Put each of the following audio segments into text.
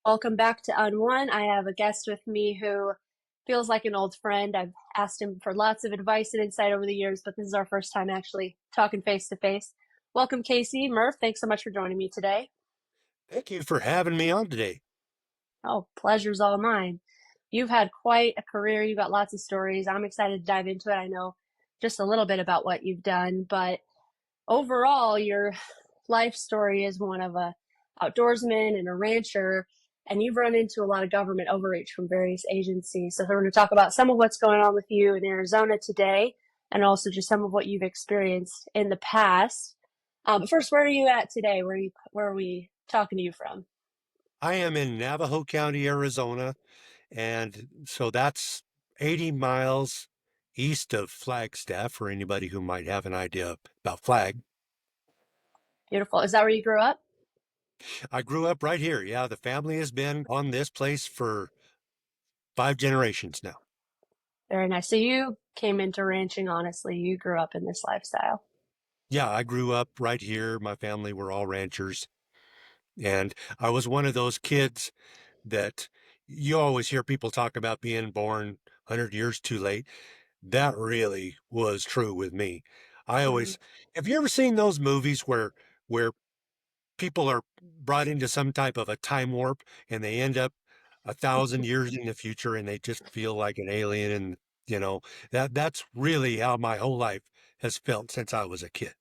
Welcome back to Unone. I have a guest with me who feels like an old friend. I've asked him for lots of advice and insight over the years, but this is our first time actually talking face to face. Welcome, Casey. Murph, thanks so much for joining me today. Thank you for having me on today. Oh, pleasure's all mine. You've had quite a career. You've got lots of stories. I'm excited to dive into it. I know just a little bit about what you've done, but overall, your life story is one of a outdoorsman and a rancher, and you've run into a lot of government overreach from various agencies. So we're going to talk about some of what's going on with you in Arizona today, and also just some of what you've experienced in the past. But first, where are you at today? Where are we talking to you from? I am in Navajo County, Arizona, and so that's 80 miles east of Flagstaff for anybody who might have an idea about Flag. Beautiful. Is that where you grew up? I grew up right here. Yeah, the family has been on this place for 5 generations now. Very nice. So you came into ranching, honestly. You grew up in this lifestyle. Yeah, I grew up right here. My family were all ranchers, and I was one of those kids that you always hear people talk about being born 100 years too late. That really was true with me. I Mm. always, have you ever seen those movies where people are brought into some type of a time warp and they end up 1,000 years in the future and they just feel like an alien and that's really how my whole life has felt since I was a kid.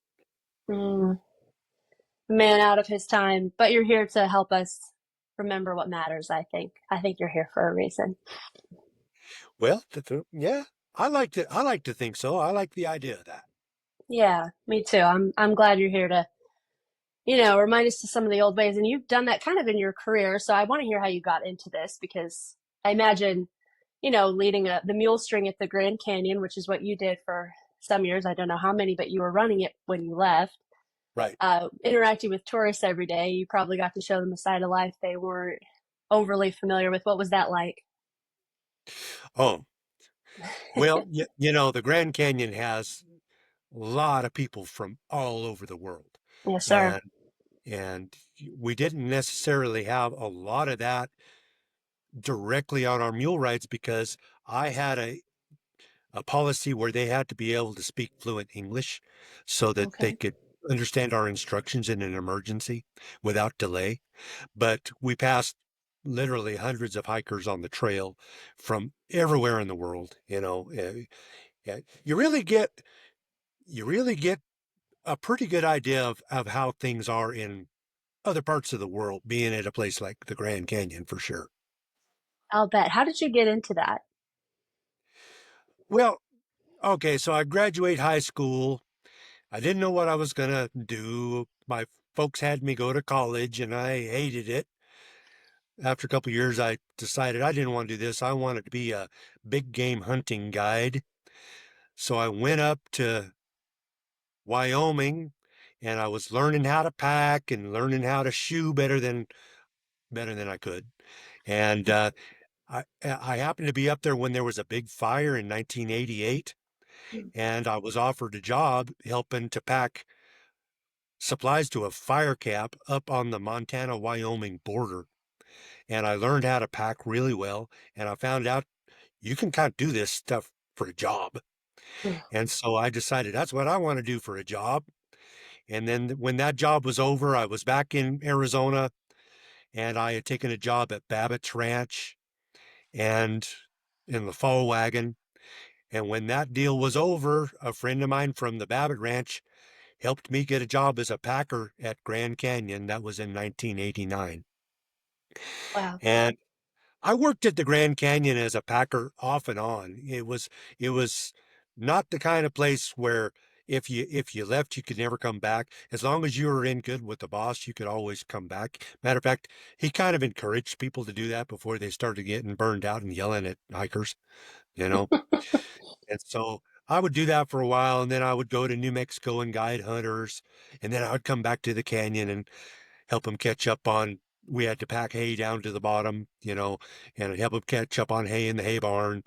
Mm. Man out of his time, but you're here to help us remember what matters, I think. I think you're here for a reason. Well, yeah, I like to think so. I like the idea of that. Yeah, me too. I'm glad you're here to, remind us to some of the old ways. And you've done that kind of in your career. So I want to hear how you got into this because I imagine, leading the mule string at the Grand Canyon, which is what you did for some years. I don't know how many, but you were running it when you left. Right. Interacting with tourists every day, you probably got to show them a side of life they weren't overly familiar with. What was that like? Oh, well, the Grand Canyon has a lot of people from all over the world. Yes, sir. And and we didn't necessarily have a lot of that directly on our mule rides because I had a policy where they had to be able to speak fluent English so that they Okay. could understand our instructions in an emergency without delay. But we passed literally hundreds of hikers on the trail from everywhere in the world. Yeah, you really get a pretty good idea of how things are in other parts of the world, being at a place like the Grand Canyon for sure. I'll bet. How did you get into that? Well, okay, so I graduate high school. I didn't know what I was going to do. My folks had me go to college and I hated it. After a couple of years, I decided I didn't want to do this. I wanted to be a big game hunting guide. So I went up to Wyoming and I was learning how to pack and learning how to shoe better than I could. And I happened to be up there when there was a big fire in 1988, and I was offered a job helping to pack supplies to a fire camp up on the Montana-Wyoming border. And I learned how to pack really well, and I found out you can kind of do this stuff for a job. And so I decided that's what I want to do for a job. And then when that job was over, I was back in Arizona and I had taken a job at Babbitt's Ranch and in the fall wagon. And when that deal was over, a friend of mine from the Babbitt Ranch helped me get a job as a packer at Grand Canyon. That was in 1989. Wow. And I worked at the Grand Canyon as a packer off and on. It was not the kind of place where if you left you could never come back. As long as you were in good with the boss, you could always come back. Matter of fact, he kind of encouraged people to do that before they started getting burned out and yelling at hikers, you know. And so I would do that for a while, and then I would go to New Mexico and guide hunters, and then I would come back to the canyon and help them catch up on. We had to pack hay down to the bottom, and help them catch up on hay in the hay barn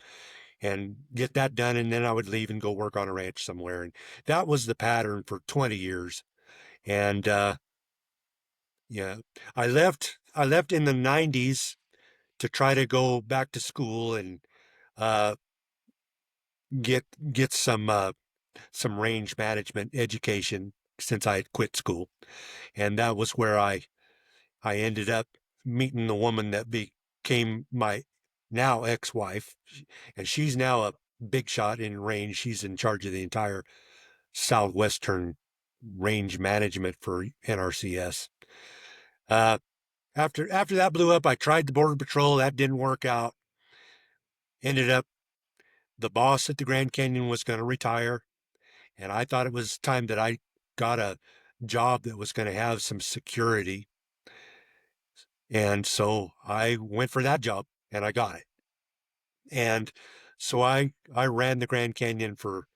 and get that done. And then I would leave and go work on a ranch somewhere. And that was the pattern for 20 years. And yeah, I left I left in the 90s to try to go back to school and uh, get get some range management education since I had quit school, and that was where I ended up meeting the woman that became my now ex-wife, and she's now a big shot in range. She's in charge of the entire southwestern range management for NRCS. Uh, after that blew up, I tried the Border Patrol. That didn't work out. Ended up the boss at the Grand Canyon was going to retire, and I thought it was time that I got a job that was going to have some security. And so I went for that job and I got it. And so I ran the Grand Canyon for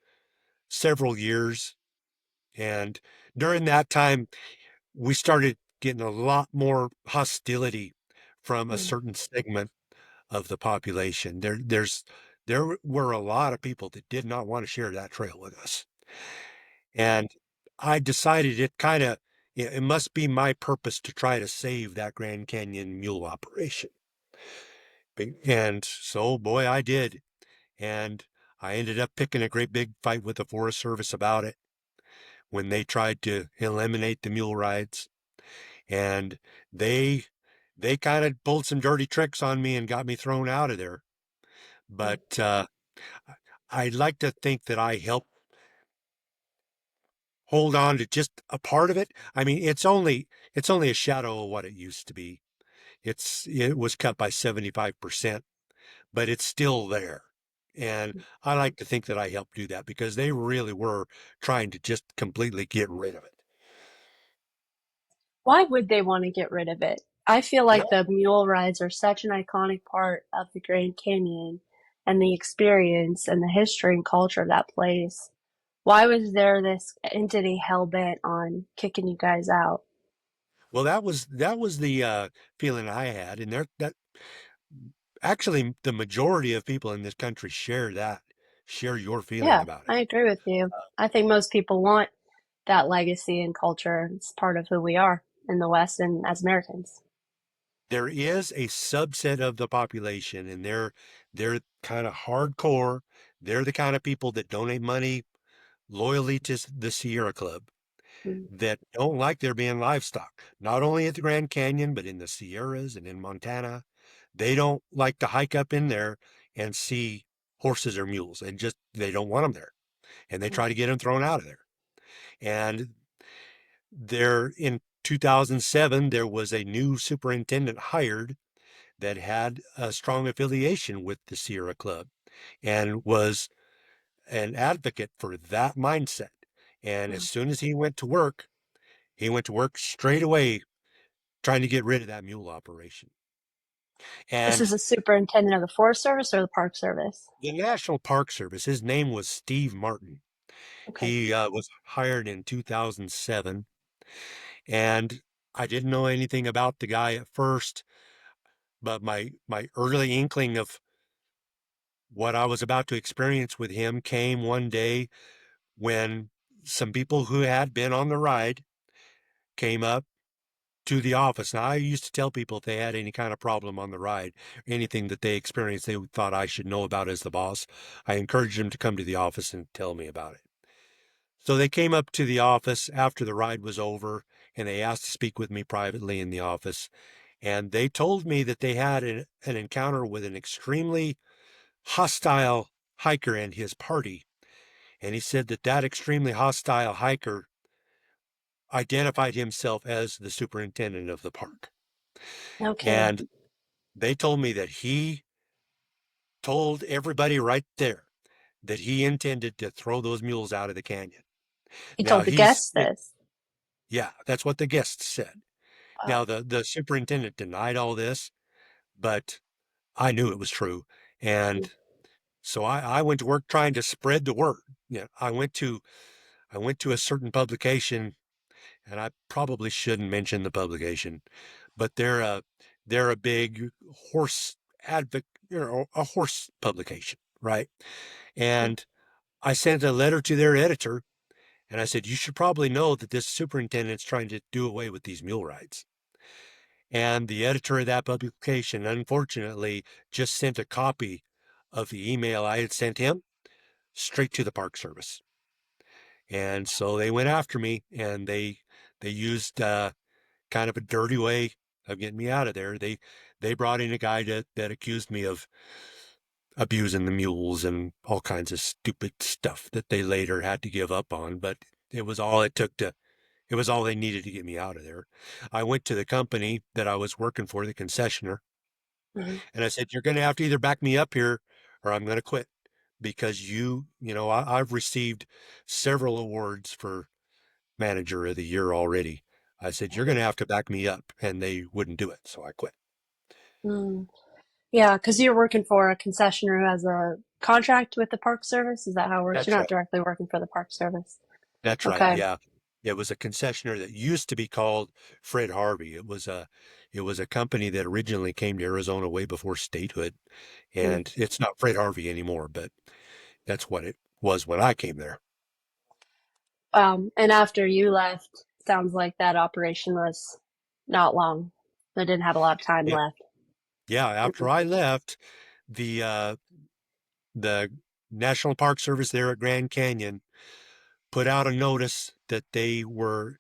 several years. And during that time, we started getting a lot more hostility from a Mm. certain segment of the population. There were a lot of people that did not want to share that trail with us. And I decided it must be my purpose to try to save that Grand Canyon mule operation. And so, boy, I did. And I ended up picking a great big fight with the Forest Service about it when they tried to eliminate the mule rides. And they they kind of pulled some dirty tricks on me and got me thrown out of there. Mm. But I'd like to think that I helped hold on to just a part of it. I mean, it's only a shadow of what it used to be. It was cut by 75%, but it's still there. And I like to think that I helped do that because they really were trying to just completely get rid of it. Why would they want to get rid of it? I feel like Well, the mule rides are such an iconic part of the Grand Canyon and the experience and the history and culture of that place. Why was there this entity hell bent on kicking you guys out? well, that was the feeling I had, and there that actually the majority of people in this country share your feeling Yeah, about it. I agree with you. I think most people want that legacy and culture. It's part of who we are in the West and as Americans. There is a subset of the population, and they're kind of hardcore. They're the kind of people that donate money loyally to the Sierra Club Mm. that don't like there being livestock, not only at the Grand Canyon, but in the Sierras and in Montana. They don't like to hike up in there and see horses or mules, and just they don't want them there, and they try to get them thrown out of there. And there in 2007, there was a new superintendent hired that had a strong affiliation with the Sierra Club and was an advocate for that mindset. And as Mm. soon as he went to work straight away trying to get rid of that mule operation. This is And a superintendent of the Forest Service or the Park Service? the National Park Service, his name was Steve Martin. Okay. He was hired in 2007. And I didn't know anything about the guy at first, but my early inkling of what I was about to experience with him came one day when some people who had been on the ride came up to the office. Now, I used to tell people if they had any kind of problem on the ride, anything that they experienced they thought I should know about as the boss, I encouraged them to come to the office and tell me about it. So they came up to the office after the ride was over and they asked to speak with me privately in the office. And they told me that they had an encounter with an extremely hostile hiker and his party. And he said that that extremely hostile hiker identified himself as the superintendent of the park. No kidding. And they told me that he told everybody right there that he intended to throw those mules out of the canyon. He Now told the he's, guests this. yeah, that's what the guests said. Wow. Now the superintendent denied all this, but I knew it was true. And Mm. so I went to work trying to spread the word. Yeah, I went to a certain publication, and I probably shouldn't mention the publication, but they're a big horse advocate, a horse publication, right? Mm. And I sent a letter to their editor, and I said, you should probably know that this superintendent's trying to do away with these mule rides. And the editor of that publication, unfortunately, just sent a copy of the email I had sent him straight to the Park Service. And so they went after me, and they used kind of a dirty way of getting me out of there. They brought in a guy that accused me of abusing the mules and all kinds of stupid stuff that they later had to give up on. But it was all it took to it was all they needed to get me out of there. I went to the company that I was working for, the concessionaire, Mhm. and I said, "You're going to have to either back me up here, or I'm going to quit, because I've received several awards for manager of the year already." I said, "You're going to have to back me up," and they wouldn't do it, so I quit. Mm. Yeah, because you're working for a concessionaire who has a contract with the Park Service. Is that how it works? You're That's not right. directly working for the Park Service. That's right. Okay. Yeah. It was a concessionaire that used to be called Fred Harvey. It was a company that originally came to Arizona way before statehood, Mm. and it's not Fred Harvey anymore, but that's what it was when I came there. And after you left, sounds like that operation was not long. They didn't have a lot of time Yeah. left. Yeah, after Mm. I left, the National Park Service there at Grand Canyon put out a notice that they were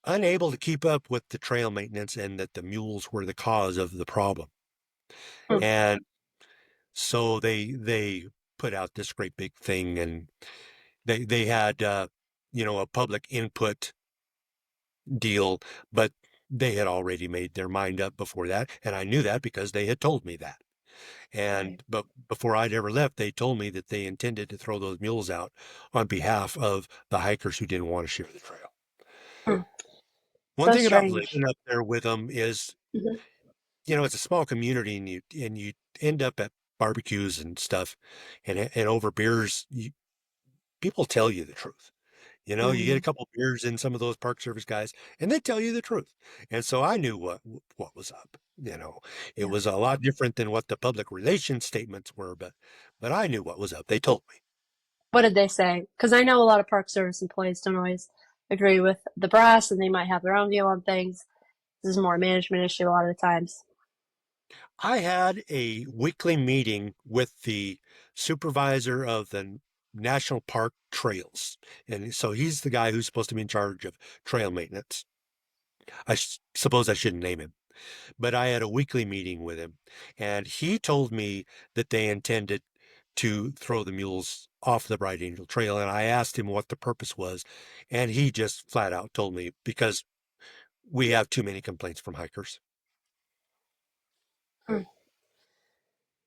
unable to keep up with the trail maintenance and that the mules were the cause of the problem. Mm. And so they put out this great big thing, and they had a public input deal, but they had already made their mind up before that, and I knew that because they had told me that. Right. But before I'd ever left, they told me that they intended to throw those mules out on behalf of the hikers who didn't want to share the trail. Mm. One So thing about strange. living up there with them is, Mhm. it's a small community, and you end up at barbecues and stuff, and over beers, people tell you the truth. You get a Mm. couple beers in some of those Park Service guys, and they tell you the truth. And so I knew what was up. It Yeah. was a lot different than what the public relations statements were, but I knew what was up. They told me. What did they say? Because I know a lot of Park Service employees don't always agree with the brass, and they might have their own view on things. This is more a management issue a lot of the times. I had a weekly meeting with the supervisor of the National Park Trails. And so he's the guy who's supposed to be in charge of trail maintenance. Suppose I shouldn't name him, but I had a weekly meeting with him, and he told me that they intended to throw the mules off the Bright Angel Trail. And I asked him what the purpose was, and he just flat out told me, because we have too many complaints from hikers. Hmm.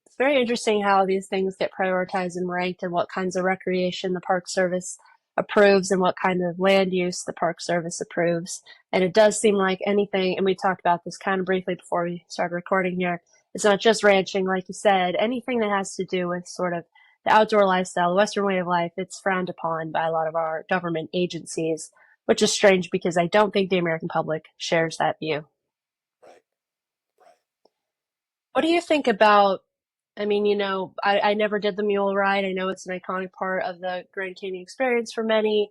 It's very interesting how these things get prioritized and ranked, and what kinds of recreation the Park Service approves and what kind of land use the Park Service approves. And it does seem like anything, and we talked about this kind of briefly before we started recording here, it's not just ranching, like you said, anything that has to do with sort of the outdoor lifestyle, the Western way of life, it's frowned upon by a lot of our government agencies, which is strange because I don't think the American public shares that view. Right, right. What do you think about? I mean, I never did the mule ride. I know it's an iconic part of the Grand Canyon experience for many.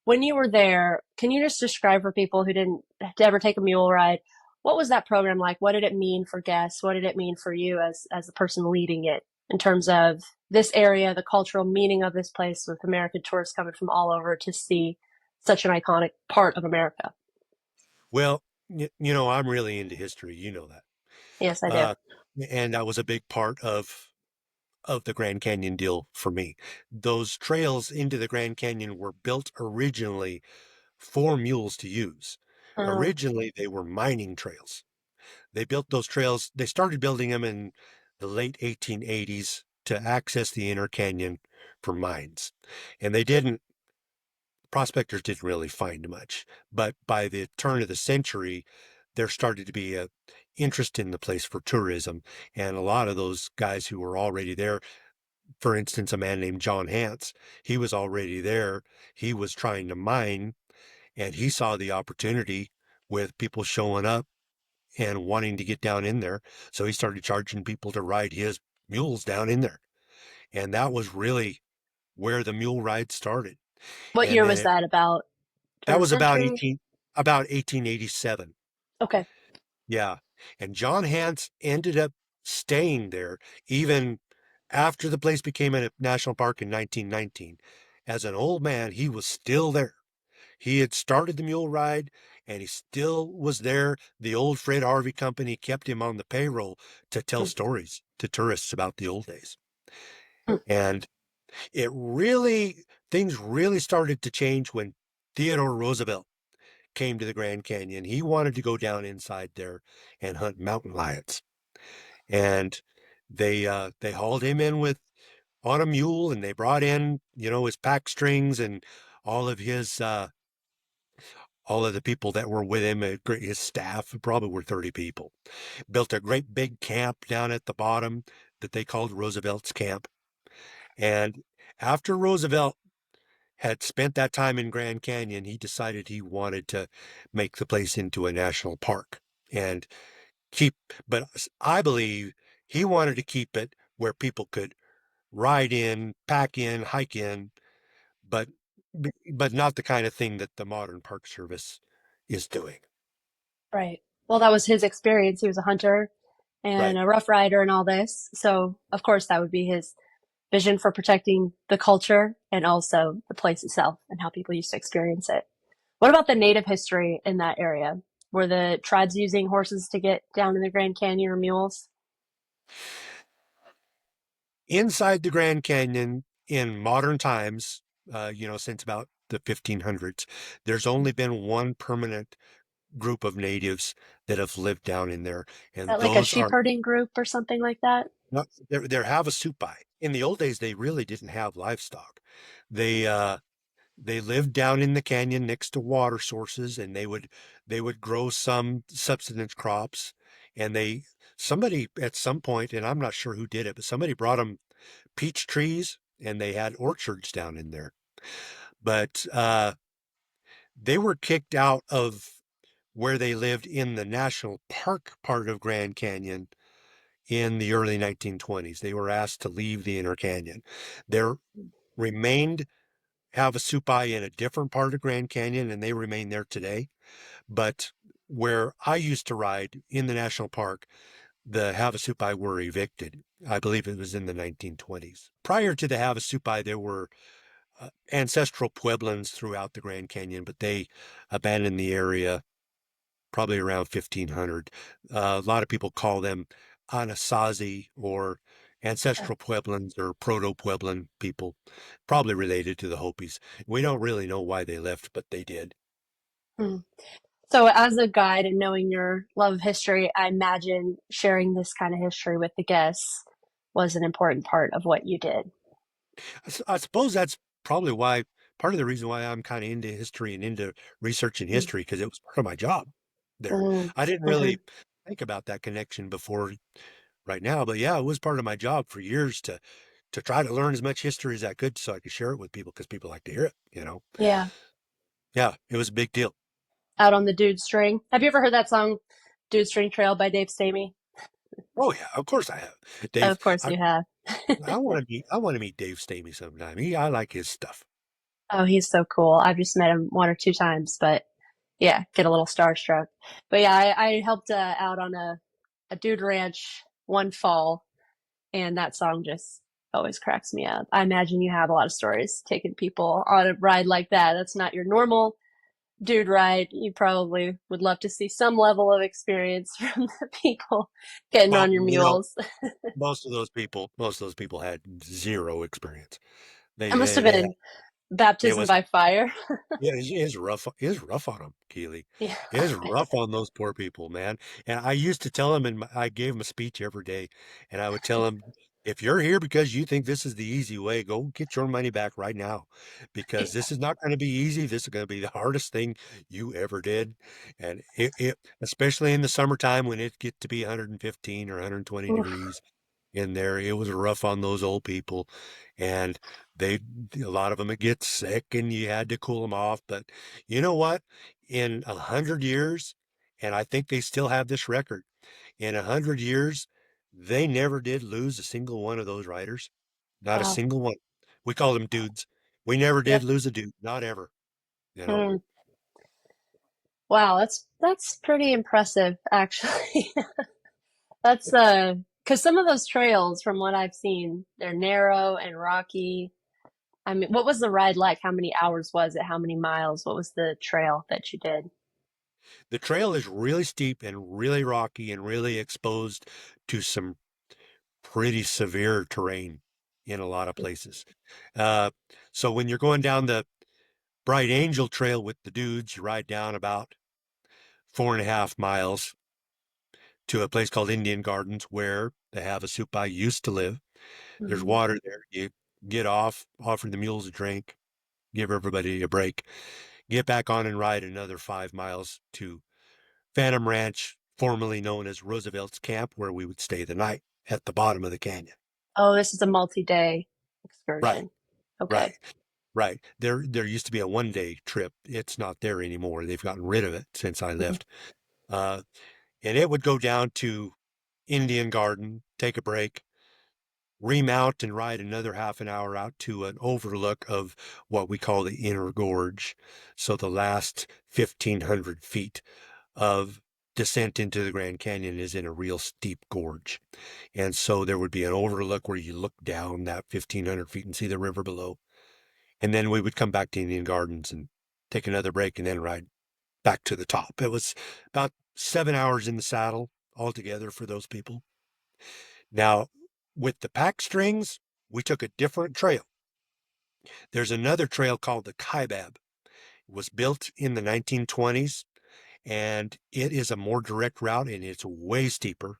When you were there, can you just describe for people who didn't ever take a mule ride, what was that program like? What did it mean for guests? What did it mean for you as the person leading it in terms of this area, the cultural meaning of this place with American tourists coming from all over to see such an iconic part of America? Well, I'm really into history. You know that. Yes, I do. Uh, and that was a big part of the Grand Canyon deal for me. Those trails into the Grand Canyon were built originally for mules to use. Uh, Originally, they were mining trails. They built those trails. They started building them in the late 1880s to access the inner canyon for mines. And prospectors didn't really find much. But by the turn of the century, there started to be a interest in the place for tourism. And a lot of those guys who were already there, for instance, a man named John Hance, he was already there. He was trying to mine, and he saw the opportunity with people showing up and wanting to get down in there. So he started charging people to ride his mules down in there. And that was really where the mule ride started. what And year then was that about? Turn that of the was about century? 1887. Okay. Yeah. And John Hance ended up staying there even after the place became a national park in 1919. As an old man, he was still there. He had started the mule ride and he still was there. The old Fred Harvey Company kept him on the payroll to tell Mm, stories to tourists about the old days. mm, And it really, things really started to change when Theodore Roosevelt came to the Grand Canyon. He wanted to go down inside there and hunt mountain lions. And they hauled him in with on a mule and they brought in, his pack strings and all of his all of the people that were with him, his staff, probably were 30 people, built a great big camp down at the bottom that they called Roosevelt's Camp. And after Roosevelt had spent that time in Grand Canyon, he decided he wanted to make the place into a national park and keep, but I believe he wanted to keep it where people could ride in, pack in, hike in, but but not the kind of thing that the modern Park Service is doing. right. Well, that was his experience. He was a hunter and Right. a rough rider and all this. So, of course, that would be his vision for protecting the culture and also the place itself and how people used to experience it. What about the native history in that area? Were the tribes using horses to get down in the Grand Canyon or mules? Inside the Grand Canyon in modern times, since about the 1500s, there's only been one permanent group of natives that have lived down in there, Is and that like a those sheep are herding group or something like that? not they're Havasupai. In the old days, they really didn't have livestock. They they lived down in the canyon next to water sources, and they would grow some subsistence crops, and they somebody at some point, and I'm not sure who did it, but somebody brought them peach trees, and they had orchards down in there. But they were kicked out of where they lived in the national park part of Grand Canyon in the early 1920s. They were asked to leave the inner canyon. There remained Havasupai in a different part of Grand Canyon, and they remain there today. But where I used to ride in the national park, the Havasupai were evicted. I believe it was in the 1920s. Prior to the Havasupai, there were ancestral Pueblans throughout the Grand Canyon, but they abandoned the area probably around 1500. A lot of people call them Anasazi or Okay. ancestral Pueblans or proto Pueblan people, probably related to the Hopis. We don't really know why they left, but they did. Hmm. So, as a guide and knowing your love of history, I imagine sharing this kind of history with the guests was an important part of what you did. I suppose that's probably why part of the reason why I'm kind of into history and into researching Mm, history because it was part of my job there. mm, I didn't mhm. really think about that connection before right now, but yeah, it was part of my job for years to try to learn as much history as I could so I could share it with people because people like to hear it. Yeah. Yeah, it was a big deal. Out on the Dude String. Have you ever heard that song, Dude String Trail by Dave Stamey? Oh yeah, of course I have. Dave, Of course I you have. I want to meet Dave Stamey sometime. I like his stuff. Oh, he's so cool. I've just met him one or two times, but yeah, get a little starstruck. But yeah, I helped out on a dude ranch one fall, and that song just always cracks me up. I imagine you have a lot of stories taking people on a ride like that. That's not your normal dude ride. You probably would love to see some level of experience from the people getting Well, on your mules. most of those people had zero experience. They That must they, have they had, been it baptism was by fire. Yeah, it's rough. It's rough on them, Keely. Yeah, It's I rough on those poor people, man. And I used to tell them, and I gave them a speech every day, and I would tell them, if you're here because you think this is the easy way, go get your money back right now, because bet. this is not going to be easy. This is going to be the hardest thing you ever did, and especially in the summertime when it get to be 115 or 120 Oof. degrees in there. It was rough on those old people, and they a lot of them would get sick, and you had to cool them off. But you know what? In 100 years, and I think they still have this record. In 100 years, they never did lose a single one of those riders. Not a Wow. single one. We call them dudes. We never did Yep. lose a dude. Not ever. You know. Hmm. Wow, that's pretty impressive, actually. That's because some of those trails, from what I've seen, they're narrow and rocky. I mean, what was the ride like? How many hours was it? How many miles? What was the trail that you did? The trail is really steep and really rocky and really exposed to some pretty severe terrain in a lot of places. Uh, so when you're going down the Bright Angel Trail with the dudes, you ride down about 4.5 miles to a place called Indian Gardens where the Havasupai used to live. There's Mhm. water there. You get off, offer the mules a drink, give everybody a break, get back on and ride another 5 miles to Phantom Ranch, formerly known as Roosevelt's Camp, where we would stay the night at the bottom of the canyon. Oh, this is a multi-day Right, excursion. Okay. right, right. There used to be a 1 day trip. It's not there anymore. They've gotten rid of it since I Mhm. left. Uh, and it would go down to Indian Garden, take a break, remount and ride another half an hour out to an overlook of what we call the inner gorge. So the last 1,500 feet of descent into the Grand Canyon is in a real steep gorge. And so there would be an overlook where you look down that 1,500 feet and see the river below. And then we would come back to Indian Gardens and take another break and then ride back to the top. It was about 7 hours in the saddle altogether for those people. Now, with the pack strings, we took a different trail. There's another trail called the Kaibab. It was built in the 1920s, and it is a more direct route, and it's way steeper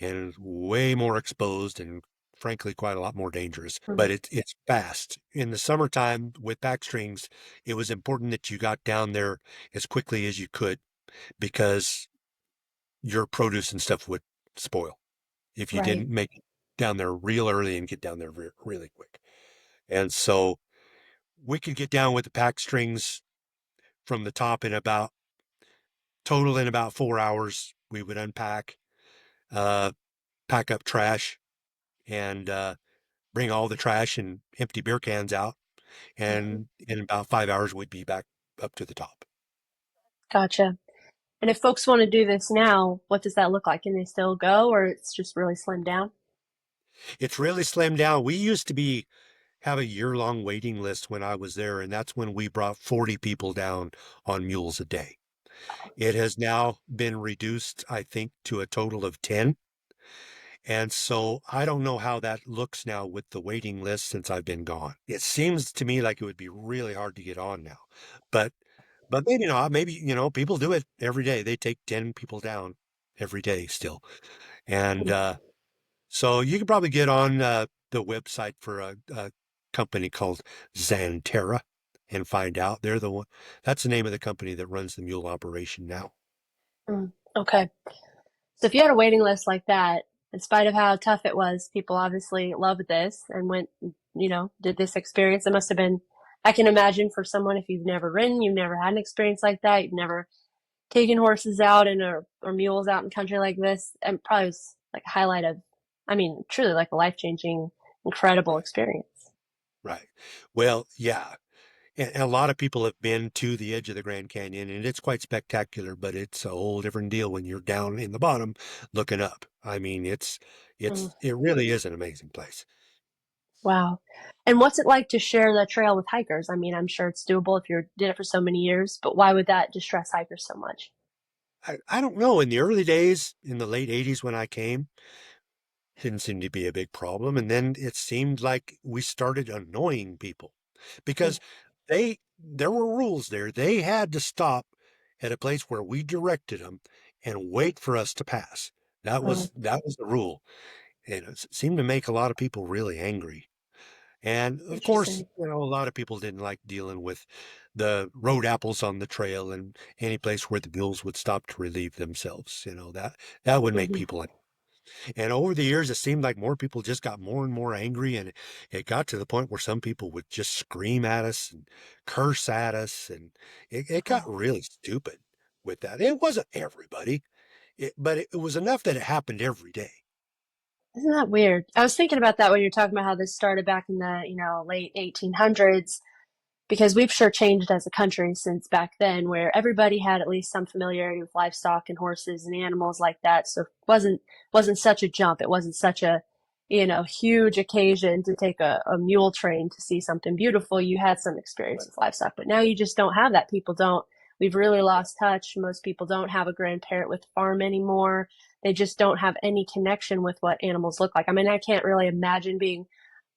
and way more exposed and frankly quite a lot more dangerous. Mhm. But it's fast. In the summertime with pack strings, it was important that you got down there as quickly as you could because your produce and stuff would spoil if you Right. didn't make it down there real early and get down there really quick. And so we could get down with the pack strings from the top in about total in about 4 hours. We would unpack, uh, pack up trash, and bring all the trash and empty beer cans out. Mhm. And in about 5 hours, we'd be back up to the top. Gotcha. And if folks want to do this now, what does that look like? Can they still go, or it's just really slimmed down? It's really slimmed down. We used to be have a year-long waiting list when I was there, and that's when we brought 40 people down on mules a day. It has now been reduced, I think, to a total of 10. And so I don't know how that looks now with the waiting list since I've been gone. It seems to me like it would be really hard to get on now. But but maybe not. Maybe, people do it every day. They take 10 people down every day still. And Mhm. so you can probably get on the website for a company called Xanterra and find out. They're the one. That's the name of the company that runs the mule operation now. Mm. Okay. So if you had a waiting list like that, in spite of how tough it was, people obviously loved this and went, did this experience. It must have been, I can imagine for someone, if you've never ridden, you've never had an experience like that, you've never taken horses out or mules out in country like this, and probably was like a highlight of, I mean, truly like a life-changing, incredible Right. experience. Right. Well, yeah. And a lot of people have been to the edge of the Grand Canyon, and it's quite spectacular, but it's a whole different deal when you're down in the bottom looking up. I mean, Mm, it really is an amazing place. wow. And what's it like to share the trail with hikers? I mean, I'm sure it's doable if you did it for so many years, but why would that distress hikers so much? I don't know. In the early days, in the late 80s when I came, didn't seem to be a big problem. And then it seemed like we started annoying people Mm, because there were rules there. They had to stop at a place where we directed them and wait for us to pass. mm, That was the rule. And it seemed to make a lot of people really angry. And of course, interesting. a lot of people didn't like dealing with the road apples on the trail and any place where the mules would stop to relieve themselves. That would make Hmm. people. And over the years, it seemed like more people just got more and more angry, and it got to the point where some people would just scream at us and curse at us, and it got Oh, really stupid with that. It wasn't everybody, but it was enough that it happened every day. isn't that weird? I was thinking about that when you're talking about how this started back in the, late 1800s. because we've sure changed as a country since back then, where everybody had at least some familiarity with livestock and horses and animals like that. So it wasn't such a jump. It wasn't such a huge occasion to take a mule train to see something beautiful. You had some experience Right. with livestock, but now you just don't have that. People don't. We've really lost touch. Most people don't have a grandparent with a farm anymore. They just don't have any connection with what animals look like. I mean, I can't really imagine being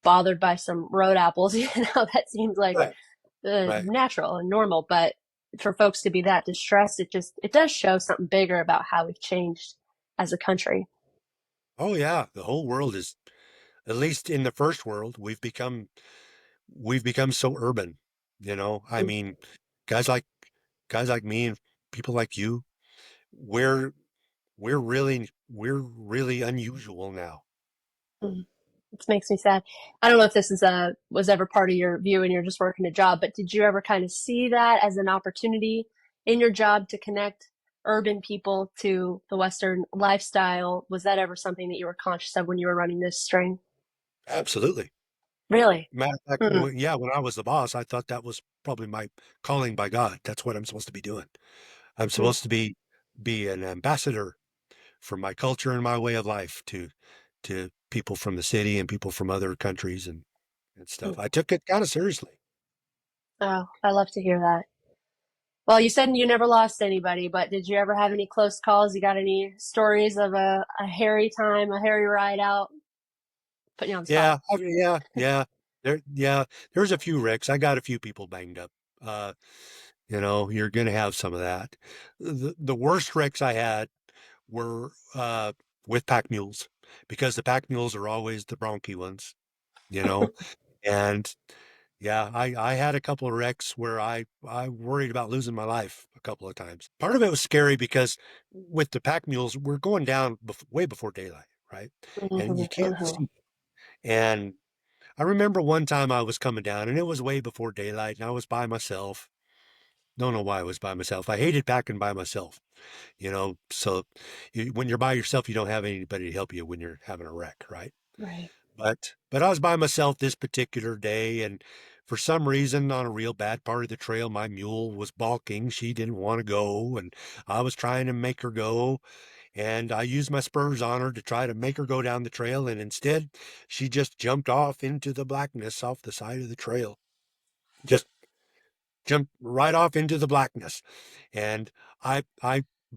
bothered by some road apples. That seems like Right. Right. natural and normal, but for folks to be that distressed, it does show something bigger about how we've changed as a country. Oh yeah, the whole world is, at least in the first world, we've become so urban. I mean, guys like guys like me and people like you, we're we're really unusual now. Mm. It makes me sad. I don't know if this is was ever part of your view and you're just working a job, but did you ever kind of see that as an opportunity in your job to connect urban people to the Western lifestyle? Was that ever something that you were conscious of when you were running this string? Absolutely. Really? Matter of fact, Mm, yeah, when I was the boss, I thought that was probably my calling by God. That's what I'm supposed to be doing. I'm mm, supposed to be an ambassador for my culture and my way of life to people from the city and people from other countries and stuff. mm. I took it kind of seriously. Oh, I love to hear that. Well, you said you never lost anybody, but did you ever have any close calls? You got any stories of a hairy time, a hairy ride out? Putting you on the spot. Yeah, I mean, yeah. There's a few wrecks. I got a few people banged up. Uh, you're gonna have some of that. The worst wrecks I had were with pack mules because the pack mules are always the bronky ones, you know. And yeah, I had a couple of wrecks where I worried about losing my life a couple of times. Part of it was scary because with the pack mules, we're going down way before daylight, right? And Hmm. you can't Hmm. see. And I remember one time I was coming down and it was way before daylight and I was by myself. Don't know why I was by myself. I hated packing by myself, so when you're by yourself, you don't have anybody to help you when you're having a wreck, right? Right. But I was by myself this particular day, and for some reason, on a real bad part of the trail, my mule was balking. She didn't want to go, and I was trying to make her go. And I used my spurs on her to try to make her go down the trail, and instead, she just jumped off into the blackness off the side of the trail. Just jumped right off into the blackness. And I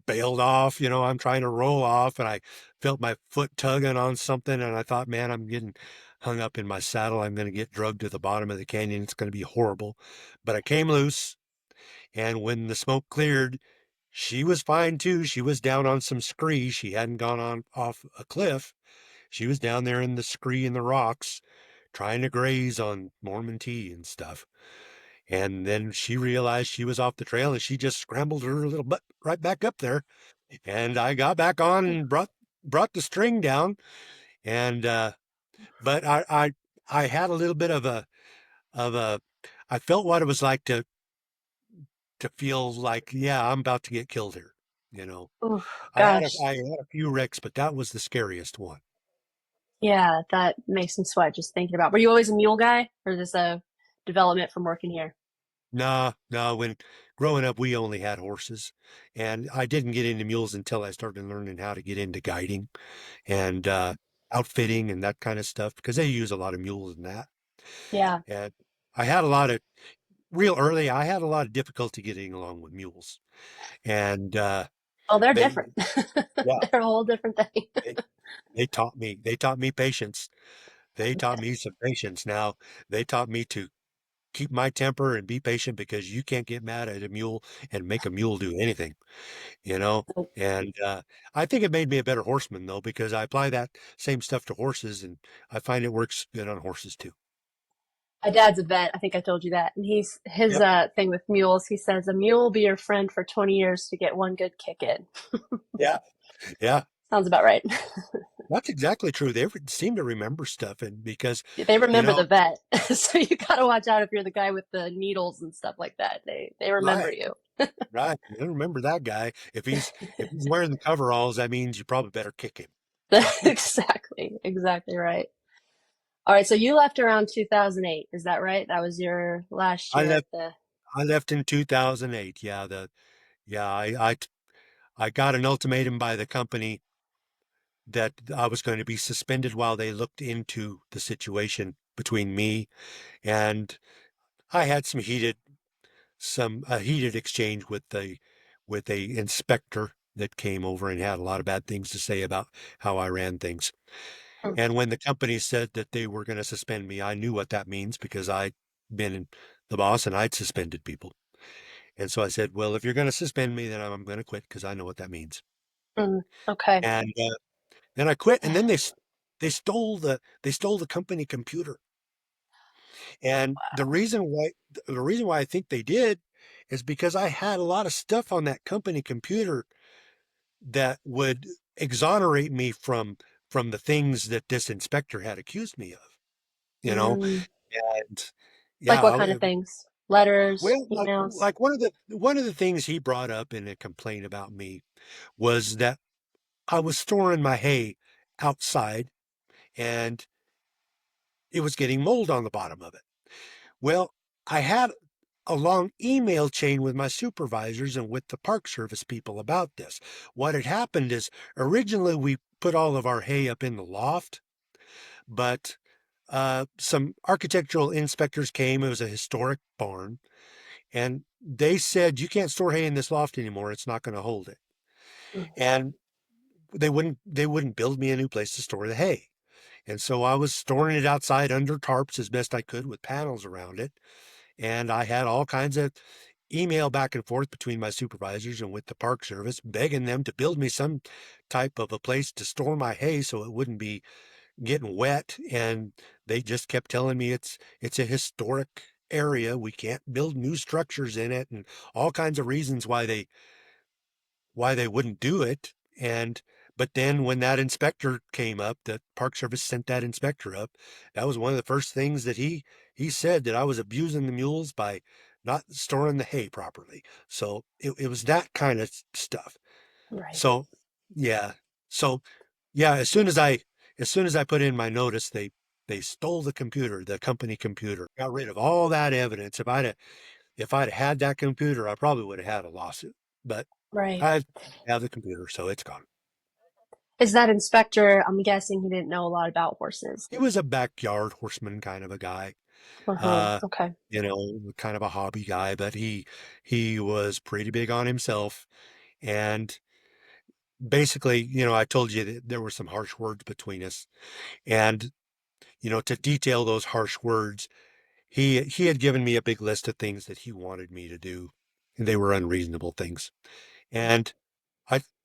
bailed off, I'm trying to roll off and I felt my foot tugging on something and I thought, man, I'm getting hung up in my saddle. I'm going to get drugged to the bottom of the canyon. It's going to be horrible. But I came loose and when the smoke cleared, she was fine too. She was down on some scree. She hadn't gone on off a cliff. She was down there in the scree and the rocks trying to graze on Mormon tea and stuff. And then she realized she was off the trail and she just scrambled her little butt right back up there. And I got back on and brought the string down. And but I had a little bit of a I felt what it was like to feel like, yeah, I'm about to get killed here. You know, Oh, I had a gosh. I had a few wrecks, but that was the scariest one. Yeah, that makes me sweat just thinking about. Were you always a mule guy, or is this a development from working here? Nah, no. When growing up, we only had horses, and I didn't get into mules until I started learning how to get into guiding and outfitting and that kind of stuff because they use a lot of mules in that. Yeah. And I had a lot of real early. I had a lot of difficulty getting along with mules, and Oh, they're they, different. yeah, They're a whole different thing. they, they taught me patience. They taught me some patience. Now they taught me to keep my temper and be patient because you can't get mad at a mule and make a mule do anything, you know. And I think it made me a better horseman though because I apply that same stuff to horses, and I find it works good on horses too. My dad's a vet. I think I told you that. And he's his Yep. thing with mules. He says a mule will be your friend for 20 years to get one good kick in. Yeah. Yeah. Sounds about right. That's exactly true. They seem to remember stuff, and because, They you remember know, the vet, so you got to watch out if you're the guy with the needles and stuff like that. They remember right, you. right. You remember that guy. If he's wearing the coveralls, that means you probably better kick him. Exactly, exactly right. All right, so you left around 2008. Is that right? That was your last I year at left the. I left in 2008. Yeah, I got an ultimatum by the company that I was going to be suspended while they looked into the situation between me, and I had some a heated exchange with a inspector that came over and had a lot of bad things to say about how I ran things. Hmm. And when the company said that they were going to suspend me, I knew what that means because I'd been the boss and I'd suspended people. And so I said, well, if you're going to suspend me, then I'm going to quit because I know what that means. Okay. And then I quit. And then they stole the company computer. And the reason why I think they did is because I had a lot of stuff on that company computer that would exonerate me from the things that this inspector had accused me of, you know. Mm. And Like yeah, what kind of things? Letters, well, emails? like one of the things he brought up in a complaint about me was that I was storing my hay outside and it was getting mold on the bottom of it. Well, I had a long email chain with my supervisors and with the Park Service people about this. What had happened is originally we put all of our hay up in the loft, but some architectural inspectors came. It was a historic barn, and they said you can't store hay in this loft anymore. It's not going to hold it. Mm. And they wouldn't build me a new place to store the hay. And so I was storing it outside under tarps as best I could with panels around it. And I had all kinds of email back and forth between my supervisors and with the Park Service, begging them to build me some type of a place to store my hay so it wouldn't be getting wet. And they just kept telling me it's a historic area. We can't build new structures in it, and all kinds of reasons why they wouldn't do it. And but then when that inspector came up, the Park Service sent that inspector up. That was one of the first things that he said that I was abusing the mules by not storing the hay properly. So it was that kind of stuff. Right. So yeah. So yeah, as soon as I put in my notice, they stole the computer, the company computer, got rid of all that evidence. If I'd had that computer, I probably would have had a lawsuit. But Right. I have the computer, so it's gone. Is that inspector? I'm guessing he didn't know a lot about horses. He was a backyard horseman kind of a guy, Uh-huh. uh, Okay. kind of a hobby guy, but he was pretty big on himself. And basically, I told you that there were some harsh words between us. And, to detail those harsh words, he had given me a big list of things that he wanted me to do. And they were unreasonable things. And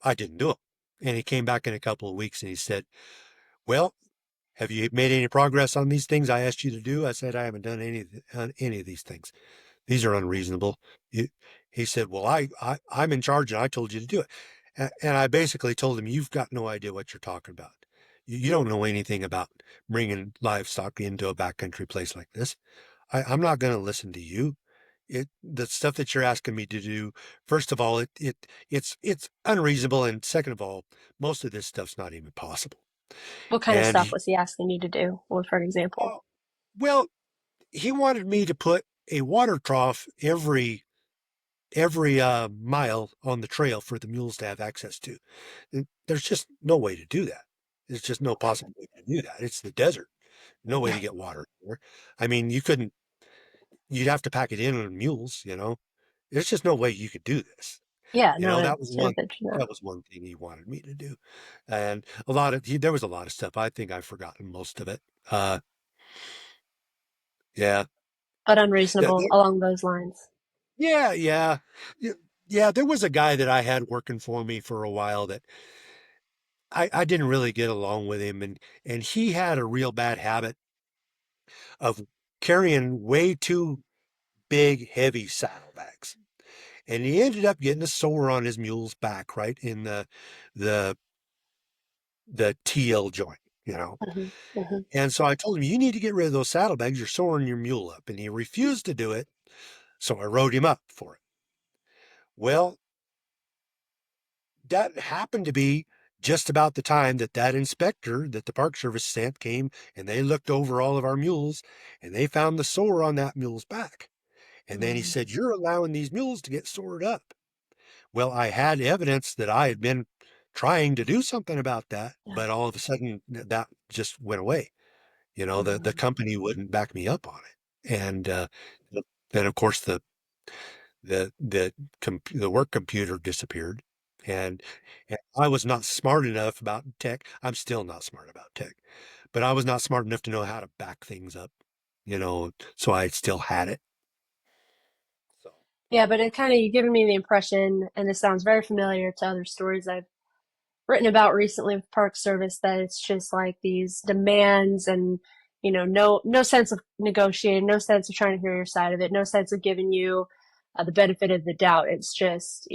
I didn't do them. And he came back in a couple of weeks and he said, well, have you made any progress on these things I asked you to do? I said, I haven't done any of these things. These are unreasonable. He, he said, well, I'm in charge and I told you to do it. And I basically told him, you've got no idea what you're talking about. You don't know anything about bringing livestock into a backcountry place like this. I'm not going to listen to you. The stuff that you're asking me to do, first of all, it's unreasonable. And second of all, most of this stuff's not even possible. What kind of And stuff was he asking you to do? Well, for an example. oh, well, he wanted me to put a water trough every mile on the trail for the mules to have access to. And there's just no way to do that. There's just no possible way to do that. It's the desert. No way to get water there. I mean, you'd have to pack it in on mules. There's just no way you could do this. Yeah, You no, know, it's really good to know. that was one thing he wanted me to do. And there was a lot of stuff. I think I've forgotten most of it. Uh, yeah. But Yeah, unreasonable along those lines. yeah, yeah. Y- Yeah, there was a guy that I had working for me for a while that I didn't really get along with him, and he had a real bad habit of carrying way too big, heavy saddlebags. And he ended up getting a sore on his mule's back, right in the the TL joint. Hmm. Hmm. And so I told him, you need to get rid of those saddlebags. You're soring your mule up. And he refused to do it. So I wrote him up for it. Well, that happened to be just about the time that that inspector that the Park Service sent came and they looked over all of our mules and they found the sore on that mule's back. And then he Mm, said, "You're allowing these mules to get sored up." Well, I had evidence that I had been trying to do something about that, yeah. but all of a sudden that just went away. The Mm. company wouldn't back me up on it. And then of course the work computer disappeared. And, and I was not smart enough about tech. I'm still not smart about tech, but I was not smart enough to know how to back things up, so I still had it. So Yeah, but it kind of, you've given me the impression, and this sounds very familiar to other stories I've written about recently with Park Service, that it's just like these demands and, no sense of negotiating, no sense of trying to hear your side of it, no sense of giving you the benefit of the doubt. It's just,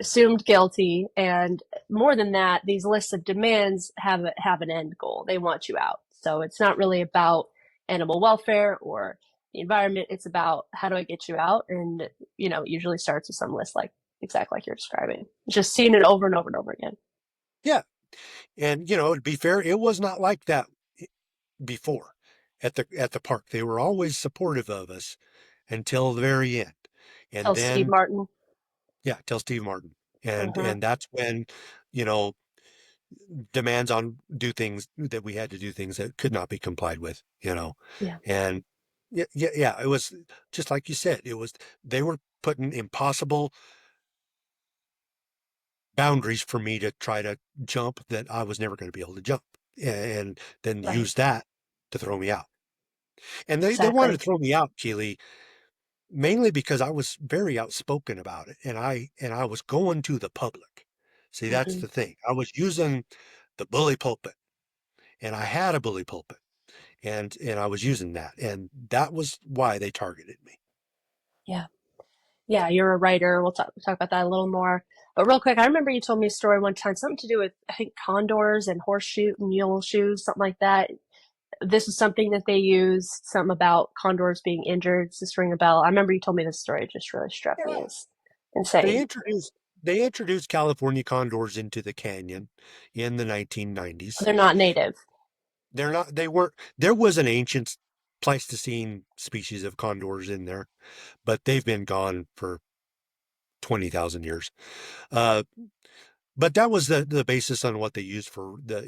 assumed guilty, and more than that, these lists of demands have an end goal. They want you out. So it's not really about animal welfare or the environment. It's about, how do I get you out? And it usually starts with some list, like exactly like you're describing, just seeing it over and over and over again. yeah, and to be fair, it was not like that before at the park. They were always supportive of us until the very end, and Tell Steve then Martin. yeah, tell Steve Martin, and Uh-huh. and that's when you know demands on do things that we had to do things that could not be complied with. Yeah. And yeah, yeah, yeah, it was just like you said, it was they were putting impossible boundaries for me to try to jump that I was never going to be able to jump, and then Right. use that to throw me out. And they wanted to Exactly. throw me out, Keely, mainly because I was very outspoken about it, and I was going to the public. See, that's Hmm. the thing. I was using the bully pulpit, and I had a bully pulpit, and I was using that, and that was why they targeted me. Yeah. Yeah, you're a writer. We'll talk about that a little more. But real quick, I remember you told me a story one time, something to do with, I think, condors and horseshoe mule shoes, something like that. This is something that they use, something about condors being injured. Does this ring a bell? I remember you told me this story. It just really struck me Yeah, as they insane. introduced they introduced California condors into the canyon in the Oh, 1990s. they're not native. They're not they weren't There was an ancient Pleistocene species of condors in there, but they've been gone for 20,000 years. Uh, but that was the basis on what they used for the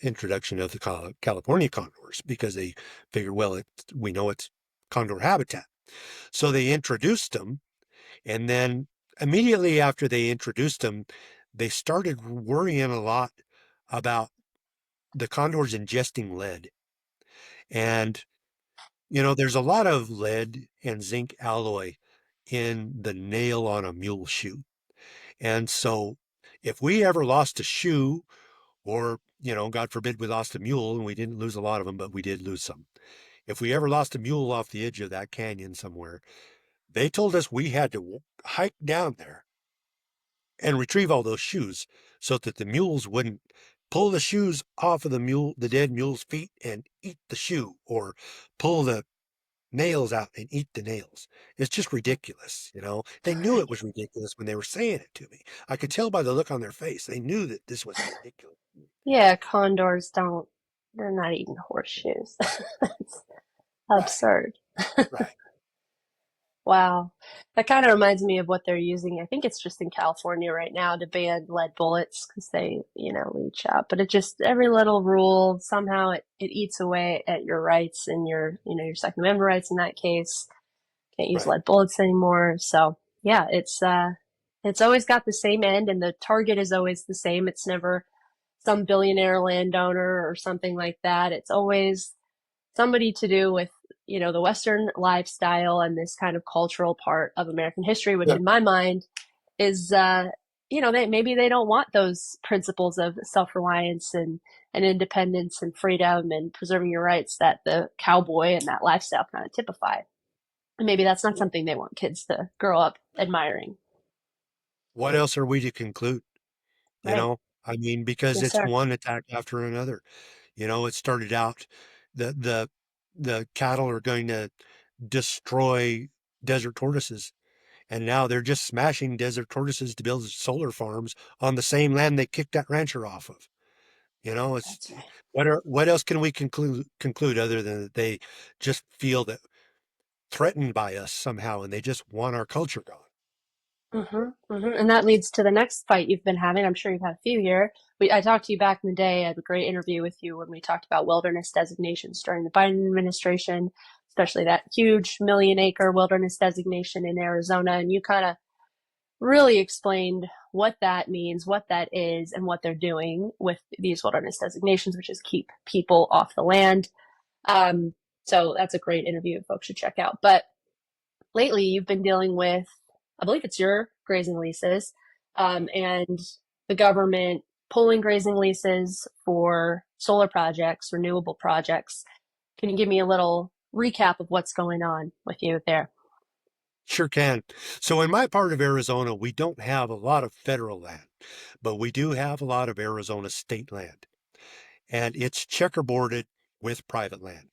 introduction of the California condors, because they figured, well, we know it's condor habitat. So they introduced them, and then immediately after they introduced them, they started worrying a lot about the condors ingesting lead. And, there's a lot of lead and zinc alloy in the nail on a mule shoe. And so if we ever lost a shoe, or, God forbid we lost a mule, and we didn't lose a lot of them, but we did lose some. If we ever lost a mule off the edge of that canyon somewhere, they told us we had to hike down there and retrieve all those shoes so that the mules wouldn't pull the shoes off of the dead mule's feet and eat the shoe, or pull the nails out and eat the nails. It's just ridiculous. They knew it was ridiculous when they were saying it to me. I could tell by the look on their face. They knew that this was ridiculous. Yeah, condors don't, they're not eating horseshoes. It's Right, absurd. right. Wow. That kind of reminds me of what they're using. I think it's just in California right now to ban lead bullets because they, leach out. But it just, every little rule, somehow it eats away at your rights and your Second Amendment rights in that case. Can't use Right. lead bullets anymore. So yeah, it's always got the same end, and the target is always the same. It's never some billionaire landowner or something like that. It's always somebody to do with the Western lifestyle and this kind of cultural part of American history, which Yeah. in my mind is they don't want those principles of self-reliance and independence and freedom and preserving your rights that the cowboy and that lifestyle kind of typify. And maybe that's not something they want kids to grow up admiring. What else are we to conclude? You Right. know, I mean, because Yes, it's sir. one attack after another. It started out the cattle are going to destroy desert tortoises, And now they're just smashing desert tortoises to build solar farms on the same land they kicked that rancher off of. It's That's right. what else can we conclude other than that they just feel that threatened by us somehow and they just want our culture gone. And that leads to the next fight you've been having. I'm sure you've had a few here. I talked to you back in the day. I had a great interview with you when we talked about wilderness designations during the Biden administration, especially that huge 1 million acre wilderness designation in Arizona. And you kind of really explained what that means, what that is, and what they're doing with these wilderness designations, which is keep people off the land. Um, so that's a great interview folks should check out. But lately you've been dealing with, I believe it's your grazing leases, and the government pulling grazing leases for solar projects, renewable projects. Can you give me a little recap of what's going on with you there? Sure can. So in my part of Arizona, we don't have a lot of federal land, but we do have a lot of Arizona state land, and it's checkerboarded with private land.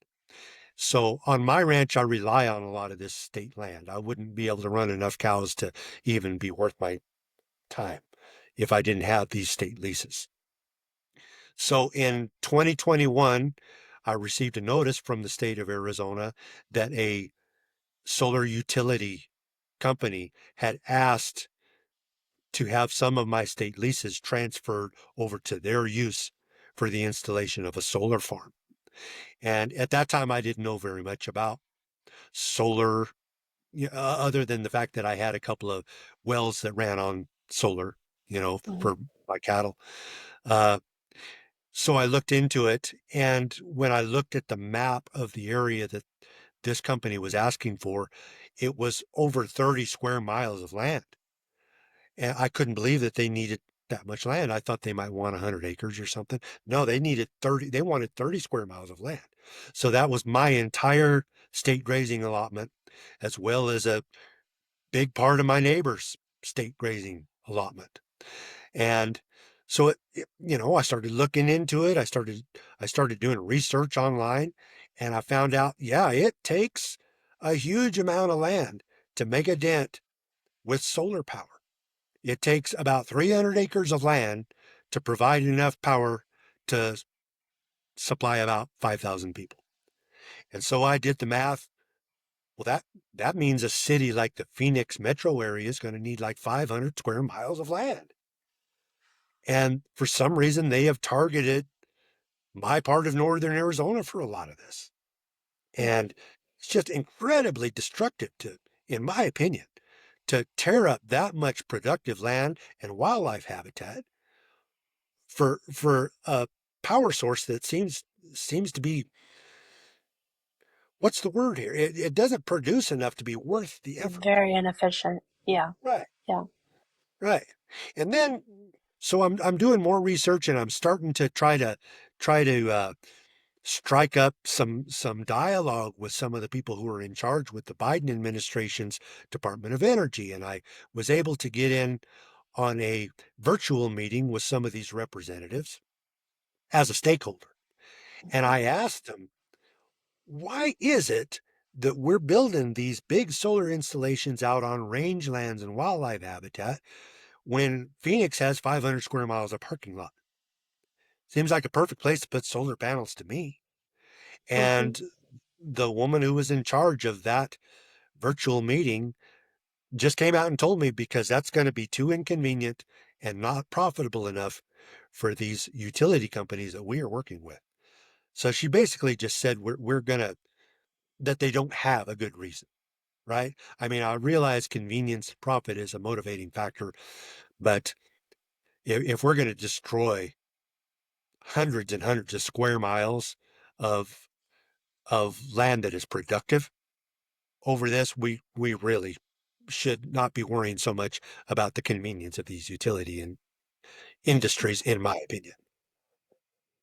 So on my ranch, I rely on a lot of this state land. I wouldn't be able to run enough cows to even be worth my time if I didn't have these state leases. So in 2021, I received a notice from the state of Arizona that a solar utility company had asked to have some of my state leases transferred over to their use for the installation of a solar farm. And at that time, I didn't know very much about solar, other than the fact that I had a couple of wells that ran on solar, Mhm. for my cattle. Uh, so I looked into it. And when I looked at the map of the area that this company was asking for, it was over 30 square miles of land. And I couldn't believe that they needed that much land. I thought they might want 100 acres or something. No, they needed 30. They wanted 30 square miles of land. So that was my entire state grazing allotment, as well as a big part of my neighbor's state grazing allotment. And so I started looking into it. I started doing research online, and I found out, yeah, it takes a huge amount of land to make a dent with solar power. It takes about 300 acres of land to provide enough power to supply about 5,000 people. And so I did the math. Well, that means a city like the Phoenix metro area is going to need like 500 square miles of land. And for some reason, they have targeted my part of northern Arizona for a lot of this. And it's just incredibly destructive in my opinion, to tear up that much productive land and wildlife habitat for a power source that seems to be, what's the word here? It doesn't produce enough to be worth the effort. Very inefficient. Yeah. Right. Yeah. Right. And then so I'm doing more research and I'm starting to try to strike up some dialogue with some of the people who are in charge with the Biden administration's Department of Energy. And I was able to get in on a virtual meeting with some of these representatives as a stakeholder. And I asked them, why is it that we're building these big solar installations out on rangelands and wildlife habitat when Phoenix has 500 square miles of parking lot? Seems like a perfect place to put solar panels to me. hmm And the woman who was in charge of that virtual meeting just came out and told me, because that's going to be too inconvenient and not profitable enough for these utility companies that we are working with. So she basically just said we're going to, that they don't have a good reason, right? I mean, I realize convenience and profit is a motivating factor, but if we're going to destroy hundreds and hundreds of square miles of land that is productive over this, we really should not be worrying so much about the convenience of these utility and industries, in my opinion.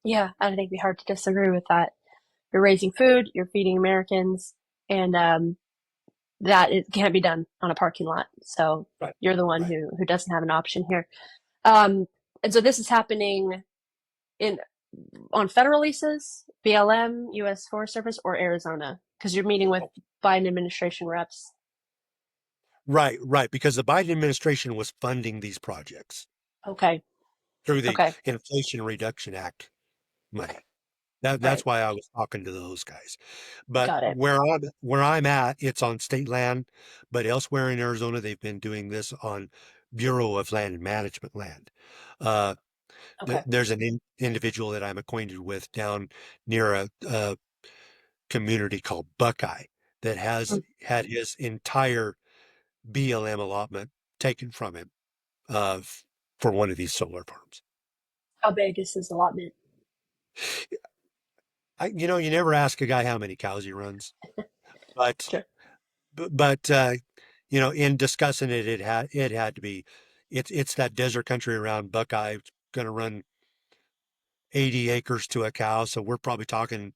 Yeah, I think it'd be hard to disagree with that. You're raising food, you're feeding Americans, and that it can't be done on a parking lot. So Right, you're the one right. who doesn't have an option here. Um, and so this is happening in on federal leases, BLM, U.S. Forest Service, or Arizona, because you're meeting with Biden administration reps. Right, right, because the Biden administration was funding these projects Okay. through the Okay. Inflation Reduction Act money. That's Right. why I was talking to those guys. But Got it. where I'm at, it's on state land, but elsewhere in Arizona, they've been doing this on Bureau of Land and Management land. Uh, Okay. there's an individual that I'm acquainted with down near a community called Buckeye that has Mm. had his entire BLM allotment taken from him uh, for one of these solar farms. How big is his allotment? You never ask a guy how many cows he runs, but Sure. but in discussing it, it had to be, it's that desert country around Buckeye. It's going to run 80 acres to a cow, so we're probably talking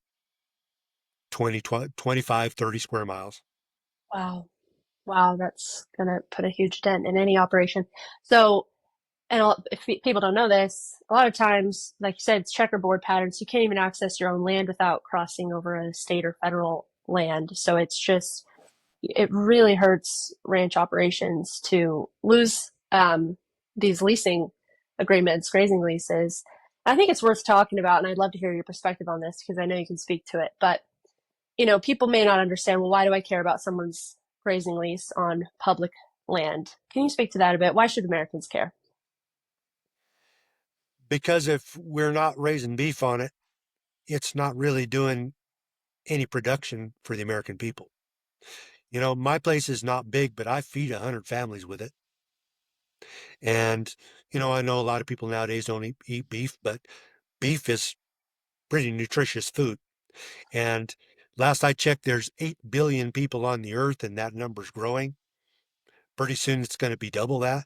20, 25, 30 square miles. Wow. Wow, that's gonna put a huge dent in any operation. So, and if people don't know this, a lot of times, like you said, it's checkerboard patterns. You can't even access your own land without crossing over a state or federal land. So it's just, it really hurts ranch operations to lose these leasing agreements, grazing leases. I think it's worth talking about, and I'd love to hear your perspective on this because I know you can speak to it. But people may not understand, well, why do I care about someone's grazing lease on public land? Can you speak to that a bit? Why should Americans care? Because if we're not raising beef on it, it's not really doing any production for the American people. My place is not big, but I feed 100 families with it. And, I know a lot of people nowadays don't eat beef, but beef is pretty nutritious food. And last I checked, there's 8 billion people on the earth, and that number's growing. Pretty soon it's going to be double that.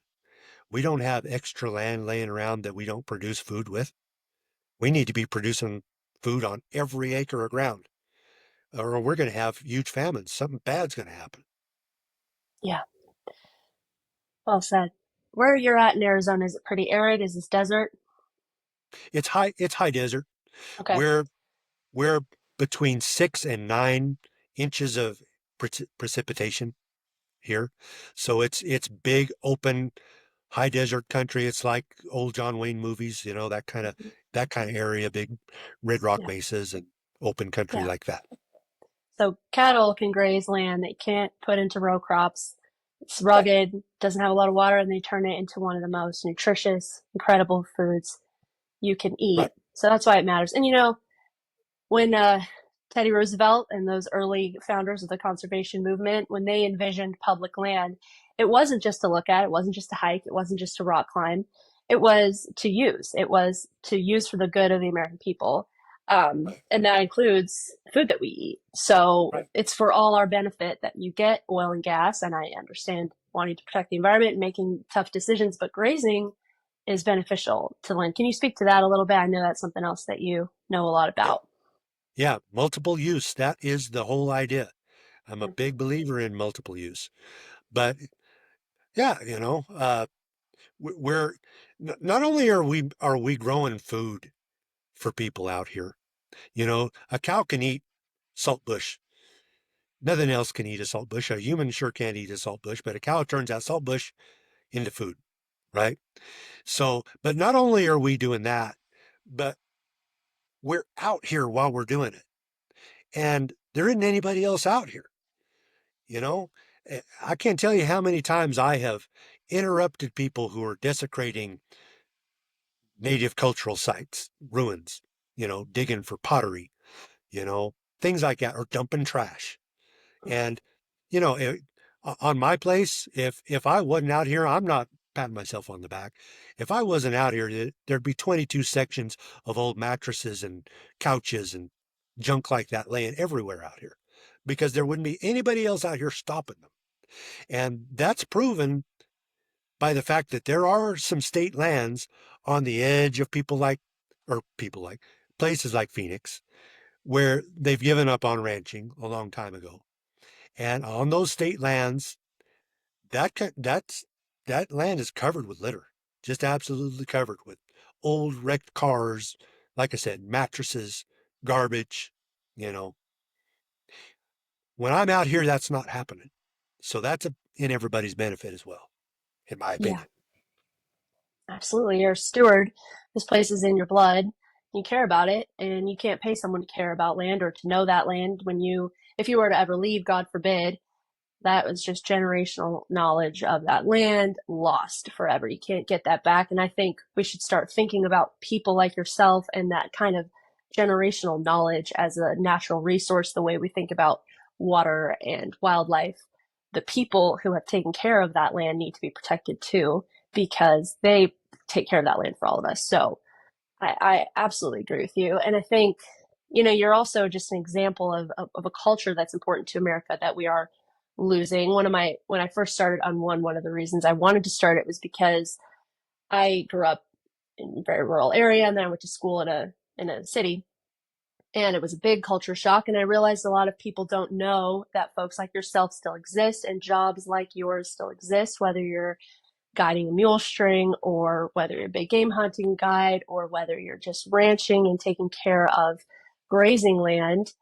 We don't have extra land laying around that we don't produce food with. We need to be producing food on every acre of ground, or we're going to have huge famines. Something bad's going to happen. Yeah, well said. Where you're at in Arizona, is it pretty arid? Is this desert? It's high desert. Okay. We're we're between 6 and 9 inches of precipitation here. So it's big, open, high desert country. It's like old John Wayne movies, that kind of area, big red rock Yeah. mesas and open country Yeah. like that. So cattle can graze land they can't put into row crops. It's Right, rugged, doesn't have a lot of water, and they turn it into one of the most nutritious, incredible foods you can right. eat. So that's why it matters. And when Teddy Roosevelt and those early founders of the conservation movement, when they envisioned public land, it wasn't just to look at, it wasn't just to hike, it wasn't just to rock climb. It was to use. It was to use for the good of the American people. Right, And that includes food that we eat. So right. it's for all our benefit that you get oil and gas. And I understand wanting to protect the environment and making tough decisions, but grazing is beneficial to land. Can you speak to that a little bit? I know that's something else that you know a lot Yeah, about. yeah. Multiple use. That is the whole idea. I'm a Yeah. big believer in multiple use. But yeah, we're not only are we growing food for people out here. A cow can eat saltbush. Nothing else can eat a saltbush. A human sure can't eat a saltbush, but a cow turns that saltbush into food, right? So, but not only are we doing that, but we're out here while we're doing it. And there isn't anybody else out here, you know? I can't tell you how many times I have interrupted people who are desecrating native cultural sites, ruins, digging for pottery, you know, things like that, or dumping trash. And, you know, it, on my place, if I wasn't out here, I'm not patting myself on the back. If I wasn't out here, there'd be 22 sections of old mattresses and couches and junk like that laying everywhere out here because there wouldn't be anybody else out here stopping them. And that's proven by the fact that there are some state lands on the edge of places like Phoenix, where they've given up on ranching a long time ago. And on those state lands, that's that land is covered with litter, just absolutely covered with old wrecked cars, like I said, mattresses, garbage. You know, when I'm out here, that's not happening. So in everybody's benefit as well, in my Yeah, opinion. absolutely. You're a steward. This place is in your blood. You care about it, and you can't pay someone to care about land or to know that land when if you were to ever leave, God forbid, that was just generational knowledge of that land lost forever. You can't get that back. And I think we should start thinking about people like yourself and that kind of generational knowledge as a natural resource, the way we think about water and wildlife. The people who have taken care of that land need to be protected too, because they take care of that land for all of us. So I absolutely agree with you. And I think, you're also just an example of a culture that's important to America that we are losing. When I first started on one of the reasons I wanted to start it was because I grew up in a very rural area and then I went to school in a city. And it was a big culture shock. And I realized a lot of people don't know that folks like yourself still exist and jobs like yours still exist, whether you're guiding a mule string or whether you're a big game hunting guide or whether you're just ranching and taking care of grazing land.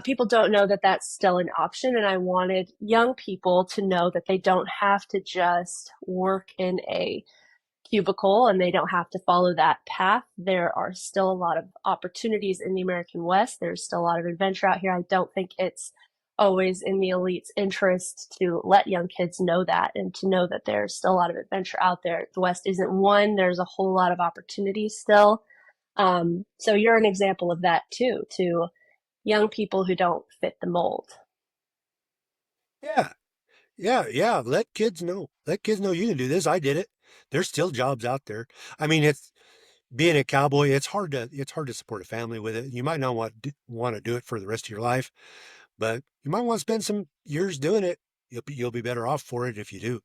People don't know that that's still an option. And I wanted young people to know that they don't have to just work in a cubicle and they don't have to follow that path. There are still a lot of opportunities in the American West. There's still a lot of adventure out here. I don't think it's always in the elite's interest to let young kids know that and to know that there's still a lot of adventure out there. The West isn't one, there's a whole lot of opportunities still. So you're an example of that too, to young people who don't fit the mold. Yeah, yeah. Let kids know. Let kids know you can do this. I did it. There's still jobs out there. I mean, it's being a cowboy. It's hard to support a family with it. You might not want to do it for the rest of your life, but you might want to spend some years doing it. You'll be better off for it if you do.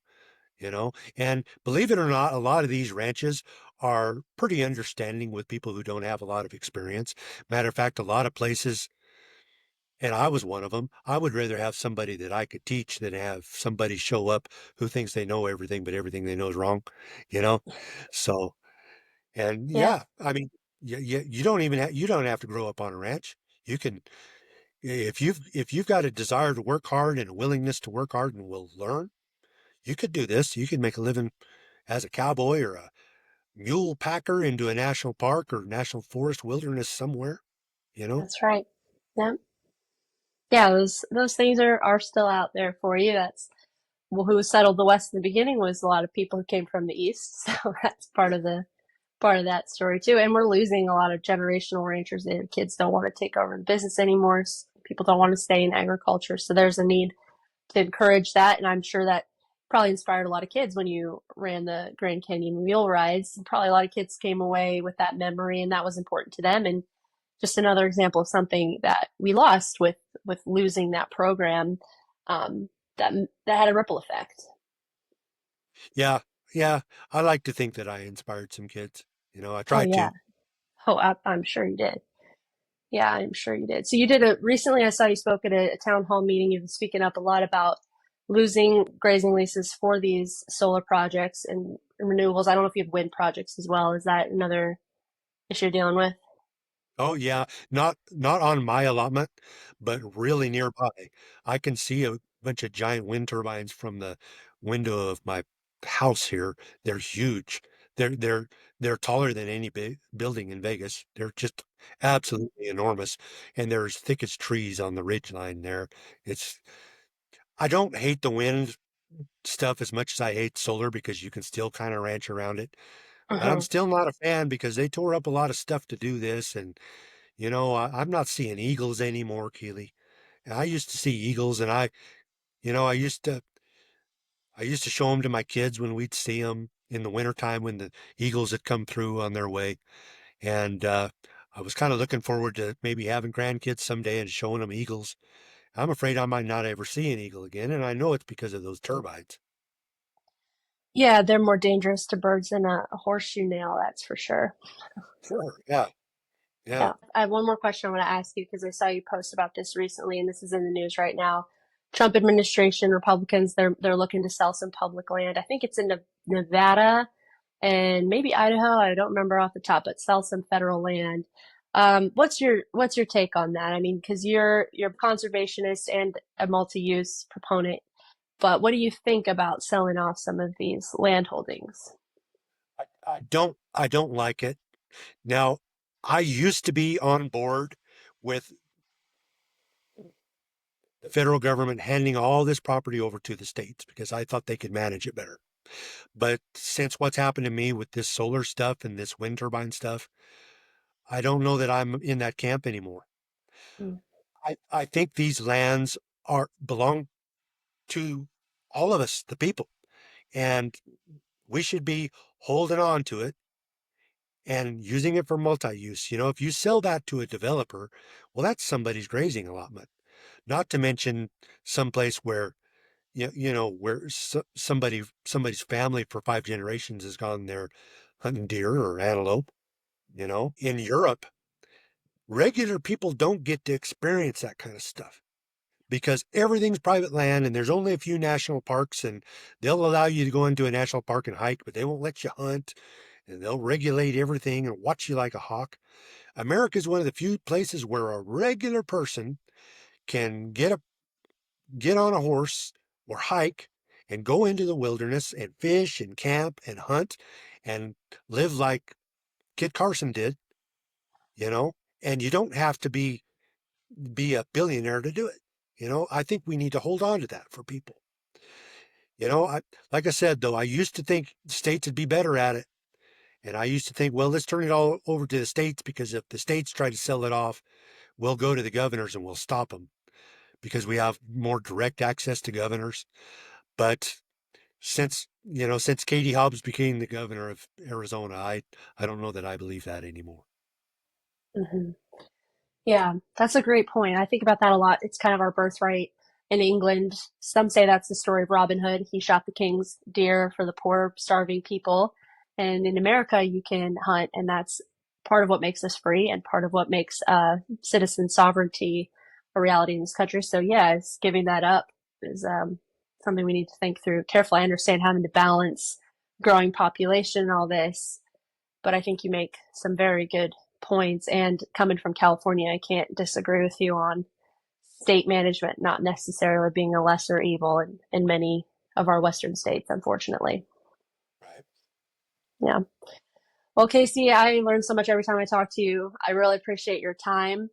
And believe it or not, a lot of these ranches are pretty understanding with people who don't have a lot of experience. Matter of fact, a lot of places, and I was one of them, I would rather have somebody that I could teach than have somebody show up who thinks they know everything, but everything they know is wrong, you know? So, and Yeah, yeah, I mean, you don't have to grow up on a ranch. You can, if you've got a desire to work hard and a willingness to work hard and will learn, you could do this. You could make a living as a cowboy or a mule packer into a national park or national forest wilderness somewhere, you know? that's right. Yeah. Yeah, those things are still out there for you. That's well, who settled the West in the beginning was a lot of people who came from the East. So that's part of that story too. And we're losing a lot of generational ranchers. The kids don't want to take over the business anymore. People don't want to stay in agriculture. So there's a need to encourage that. And I'm sure that probably inspired a lot of kids when you ran the Grand Canyon mule rides. And probably a lot of kids came away with that memory and that was important to them. And just another example of something that we lost with losing that program, um, that that had a ripple effect. Yeah, yeah. I like to think that I inspired some kids. I Oh tried yeah. to. Oh, I'm sure you did. Yeah, I'm sure you did. So you did a recently. I saw you spoke at a town hall meeting. You've been speaking up a lot about losing grazing leases for these solar projects and renewables. I don't know if you have wind projects as well. Is that another issue you're dealing with? Oh yeah, not on my allotment, but really nearby. I can see a bunch of giant wind turbines from the window of my house here. They're huge. They're taller than any big building in Vegas. They're just absolutely enormous, and they're as thick as trees on the ridge line there. It's I don't hate the wind stuff as much as I hate solar because you can still kind of ranch around it. But I'm Uh-huh. still not a fan because they tore up a lot of stuff to do this, and I'm not seeing eagles anymore, Keely. And I used to see eagles, and you know, I used to show them to my kids when we'd see them in the wintertime when the eagles had come through on their way. And I was kind of looking forward to maybe having grandkids someday and showing them eagles. I'm afraid I might not ever see an eagle again, and I know it's because of those turbines. Yeah, they're more dangerous to birds than a horseshoe nail, that's for sure. Sure. Yeah. Yeah. Yeah. I have one more question I want to ask you because I saw you post about this recently, and this is in the news right now. Trump administration, Republicans, they're looking to sell some public land. I think it's in Nevada and maybe Idaho. I don't remember off the top, but sell some federal land. What's your take on that? I mean, because you're a conservationist and a multi-use proponent. But what do you think about selling off some of these land holdings? I don't like it. Now, I used to be on board with the federal government handing all this property over to the states because I thought they could manage it better. But since what's happened to me with this solar stuff and this wind turbine stuff, I don't know that I'm in that camp anymore. Mm. I think these lands are belong to all of us, the people, and we should be holding on to it and using it for multi-use. If you sell that to a developer, well, that's somebody's grazing allotment. Not to mention someplace where where somebody's family for 5 generations has gone there hunting deer or antelope. In Europe, regular people don't get to experience that kind of stuff because everything's private land and there's only a few national parks, and they'll allow you to go into a national park and hike, but they won't let you hunt, and they'll regulate everything and watch you like a hawk. America is one of the few places where a regular person can get on a horse or hike and go into the wilderness and fish and camp and hunt and live like Kit Carson did, you know, and you don't have to be a billionaire to do it. I think we need to hold on to that for people. Like I said, though, I used to think the states would be better at it. And I used to think, well, let's turn it all over to the states because if the states try to sell it off, we'll go to the governors and we'll stop them because we have more direct access to governors. But since Katie Hobbs became the governor of Arizona, I don't know that I believe that anymore. Mhm. Yeah, that's a great point. I think about that a lot. It's kind of our birthright in England. Some say that's the story of Robin Hood. He shot the king's deer for the poor, starving people. And in America, you can hunt, and that's part of what makes us free and part of what makes citizen sovereignty a reality in this country. So, yeah, it's giving that up is something we need to think through carefully. I understand having to balance growing population and all this, but I think you make some very good points. And coming from California, I can't disagree with you on state management not necessarily being a lesser evil in many of our Western states, unfortunately. Right. Yeah. Well, Casey, I learn so much every time I talk to you. I really appreciate your time.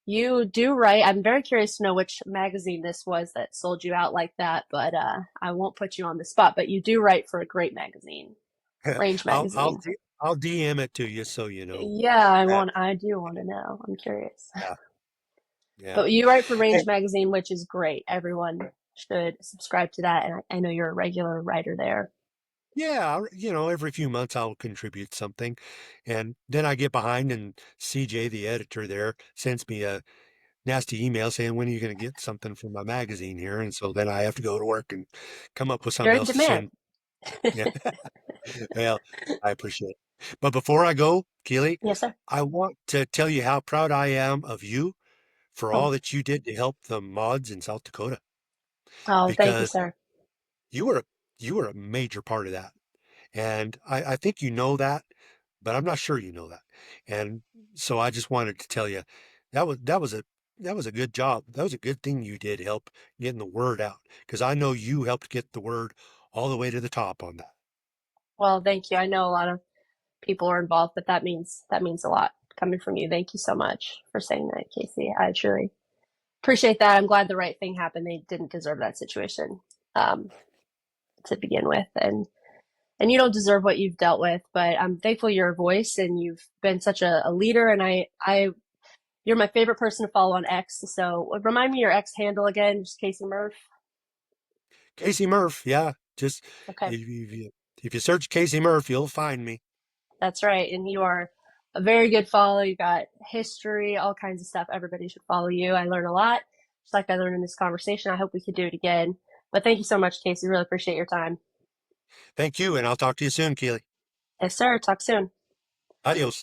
You do write. I'm very curious to know which magazine this was that sold you out like that, but I won't put you on the spot. But you do write for a great magazine, Range I'll I'll Magazine. I'll DM it to you so you know. Yeah, Uh, I do want to know. I'm curious. yeah, yeah. But you write for Hey, Range Magazine, which is great. Everyone should subscribe to that. And I know you're a regular writer there. yeah, every few months I'll contribute something, and then I get behind, and CJ, the editor there, sends me a nasty email saying, "When are you going to get something from my magazine here?" And so then I have to go to work and come up with You're something in else to demand. send. Yeah. Well, I appreciate it. But before I go, Keely, Yes, sir. I want to tell you how proud I am of you for Oh, all that you did to help the mods in South Dakota oh, thank you, because sir. you were you were a major part of that. And I think you know that, but I'm not sure you know that. And so I just wanted to tell you that was a good job. That was a good thing you did help getting the word out because I know you helped get the word all the way to the top on that. Well, thank you. I know a lot of people are involved, but that means a lot coming from you. Thank you so much for saying that, Casey. I truly appreciate that. I'm glad the right thing happened. They didn't deserve that situation um, to begin with, and you don't deserve what you've dealt with. But I'm thankful you're a voice, and you've been such a leader. And you're my favorite person to follow on X. So remind me your X handle again, just Casey Murph. Casey Murph, yeah, just Okay, if you search Casey Murph, you'll find me. that's right. And you are a very good follow. You got history, all kinds of stuff. Everybody should follow you. I learn a lot, just like I learned in this conversation. I hope we could do it again. But thank you so much, Casey. Really appreciate your time. Thank you, and I'll talk to you soon, Keely. Yes, sir. Talk soon. Adios.